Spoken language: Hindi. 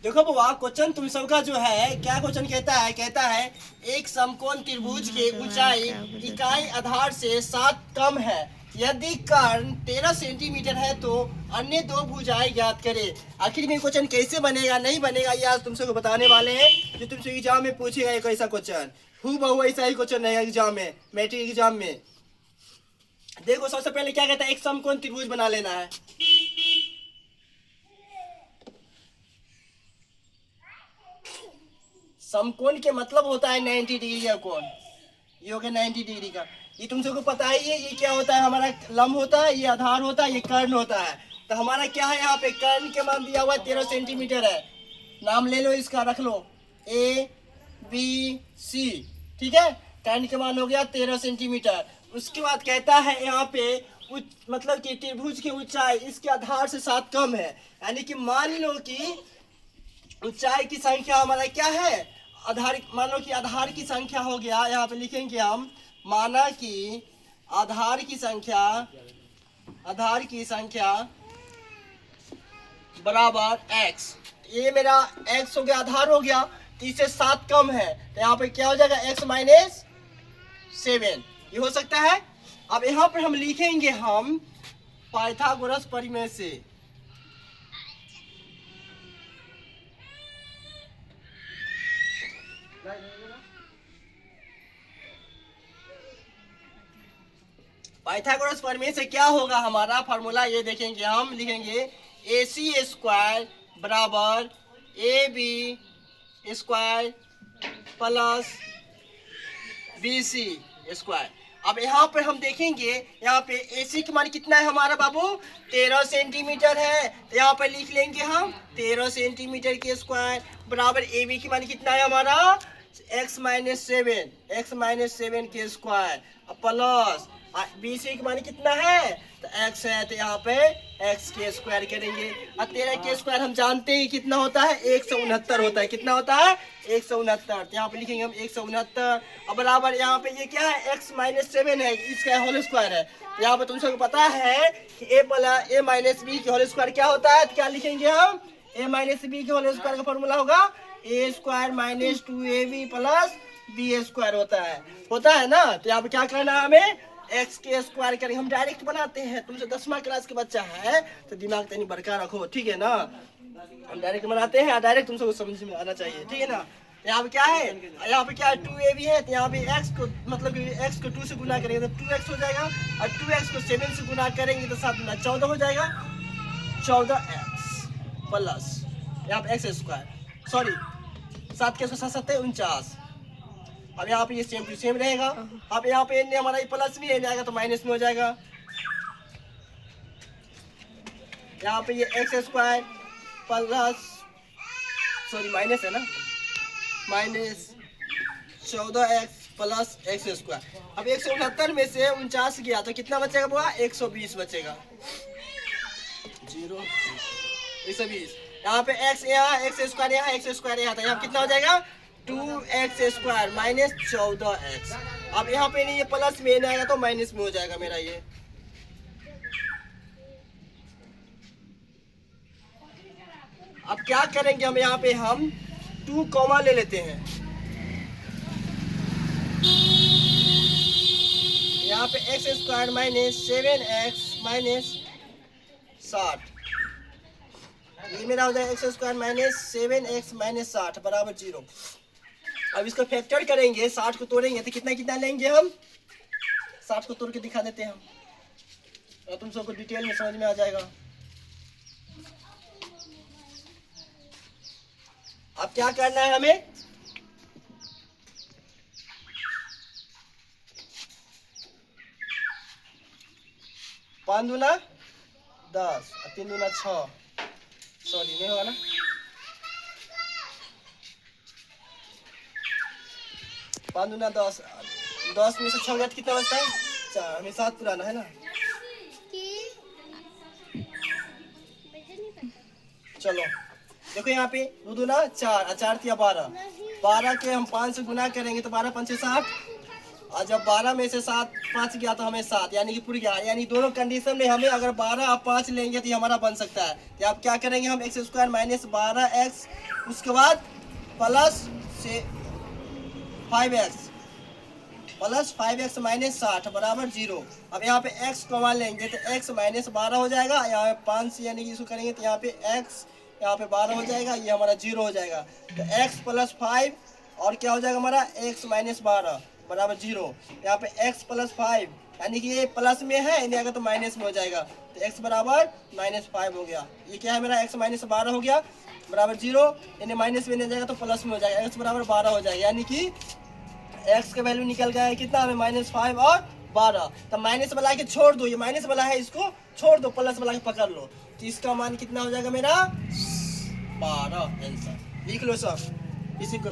देखो बुआ, क्वेश्चन तुम सबका जो है क्या क्वेश्चन कहता है एक समकोण त्रिभुज की ऊंचाई इकाई आधार से 7 कम है। यदि कर्ण 13 सेंटीमीटर है तो अन्य दो भुजाएं ज्ञात करें। आखिर में क्वेश्चन कैसे बनेगा नहीं बनेगा ये आज तुम सबको बताने वाले हैं। जो तुमसे एग्जाम में पूछेगा एक ऐसा क्वेश्चन, हूबहू ऐसा ही क्वेश्चन रहेगा एग्जाम में, मैट्रिक एग्जाम में। देखो सबसे पहले क्या कहता है, एक समकोण त्रिभुज बना लेना है। समकोण के मतलब होता है 90 डिग्री का कोण। ये हो गया 90 डिग्री का। ये तुम सबको पता ही है, ये क्या होता है, हमारा लंब होता है, ये आधार होता है, ये कर्ण होता है। तो हमारा क्या है यहाँ पे, कर्ण के मान दिया हुआ 13 सेंटीमीटर है। नाम ले लो इसका, रख लो A B C, ठीक है। कर्ण के मान हो गया 13 सेंटीमीटर। उसके बाद कहता है यहाँ पे मतलब कि त्रिभुज की ऊंचाई इसके आधार से 7 कम है। यानी कि मान लो कि ऊंचाई की संख्या हमारा क्या है, आधार, मान लो कि आधार की संख्या हो गया, यहाँ पे लिखेंगे हम, माना कि आधार की संख्या बराबर x। ये मेरा x हो गया, आधार हो गया, तो इससे 7 कम है, तो यहाँ पे क्या हो जाएगा x माइनस 7, ये हो सकता है। अब यहाँ पर हम लिखेंगे हम पाइथागोरस प्रमेय से। पाइथागोरस प्रमेय से क्या होगा हमारा फार्मूला, ये देखेंगे हम, लिखेंगे AC स्क्वायर बराबर AB square plus BC square. अब यहाँ पे हम देखेंगे, यहाँ पे AC का मान कितना है हमारा बाबू, 13 सेंटीमीटर है, तो यहाँ पे लिख लेंगे हम 13 सेंटीमीटर के स्क्वायर बराबर AB की मान कितना है हमारा, x माइनस 7 के स्क्वायर प्लस BC की मान कितना है, तो x है, तो यहाँ पे x के स्क्वायर करेंगे। और 13 के स्क्वायर हम जानते हैं कितना होता है, 169 होता है। कितना होता है, 169। तो यहाँ पे लिखेंगे हम 169 और बराबर यहाँ पे ये क्या है, x माइनस 7 है, इसका होल स्क्वायर है। तो यहाँ पे तुम सबको पता है कि a माइनस बी के होल स्क्वायर क्या होता है, तो क्या लिखेंगे हम, a माइनस बी के होल स्क्वायर का फॉर्मूला होगा a square minus 2ab plus b square होता है ना। तो यहाँ पे क्या करना है हमें, x के स्क्वायर करेंगे। हम डायरेक्ट बनाते हैं, तुमसे 10वां क्लास के बच्चा है तो दिमाग तनी बड़का रखो, ठीक है ना। हम डायरेक्ट बनाते हैं, डायरेक्ट तुम सबको समझ में आना चाहिए, ठीक है ना। यहाँ पे क्या है, यहाँ पे क्या है 2ab है, तो यहाँ पे x को मतलब x को 2 से गुना करेंगे तो 2x हो जाएगा, और 2x को 7 से गुना करेंगे तो 7 गुना 14 हो जाएगा, 14x प्लस यहाँ पे x स्क्वायर, सॉरी 7 के 7 49। अब यहाँ पे ये सेम टू सेम रहेगा। अब यहाँ पे n हमारा प्लस भी n आएगा तो माइनस में हो जाएगा। यहाँ पे ये x square plus, sorry minus है ना, minus 14x plus x square. अब 169 में से 49 गया तो कितना बचेगा बुआ, 120 बचेगा, 120। यहाँ पे x यहाँ, x स्क्वायर यहाँ, x स्क्वायर यहाँ था, यहाँ कितना हो जाएगा 2x स्क्वायर माइनस 14x। अब यहाँ पे नहीं, ये प्लस में न आएगा तो माइनस में हो जाएगा मेरा ये। अब क्या करेंगे हम, यहाँ पे हम 2 कॉमा ले लेते हैं। यहाँ पे x square minus 7x minus 60, ये मेरा हो जाएगा x square minus 7x minus 60 बराबर 0। अब इसको फैक्टर करेंगे, 60 को तोड़ेंगे तो कितना कितना लेंगे हम, 60 को तोड़ के दिखा देते हैं हम, और तुम सबको डिटेल में समझ में आ जाएगा। अब क्या करना है हमें, पाँच दूना 10 और 3 दूना 6, सॉरी नहीं होगा ना, 5 दूना 10, 10 में से 6 गया तो कितना बचता है, 4, हमें 7 पुराना है ना। चलो देखो यहाँ पे 2 दूना 4 और 4 तिया 12, 12 के हम 5 से गुना करेंगे तो 12 5 60 और जब 12 में से 5 गया तो हमें 7 यानी कि पूरी गया, यानी दोनों कंडीशन में हमें अगर 12 और 5 लेंगे तो ये हमारा बन सकता है। तो आप क्या करेंगे, हम एक्स स्क्वायर माइनस 12x उसके बाद प्लस से 5x प्लस 5x माइनस 60 बराबर 0। अब यहाँ पे x को मान लेंगे तो x माइनस 12 हो जाएगा, यहाँ पे 5 यानी कि इसको करेंगे तो यहाँ पे x यहाँ पे 12 हो जाएगा, ये हमारा 0 हो जाएगा। तो x प्लस 5 और क्या हो जाएगा हमारा x माइनस 12 बराबर 0। यहाँ पे x प्लस 5 यानी कि ये प्लस में है, यानी अगर तो माइनस में हो जाएगा, तो x बराबर माइनस 5 हो गया। ये क्या है मेरा x माइनस 12 हो गया बराबर 0, यानी माइनस में नहीं जाएगा तो प्लस में हो जाएगा, x बराबर 12 हो जाएगा। यानी कि x का वैल्यू निकल गया है कितना हमें -5 और 12। तो माइनस वाला के छोड़ दो, ये माइनस वाला है इसको छोड़ दो, प्लस वाला के पकड़ लो, तो इसका मान कितना हो जाएगा मेरा 12। आंसर लिख लो सब, इसी को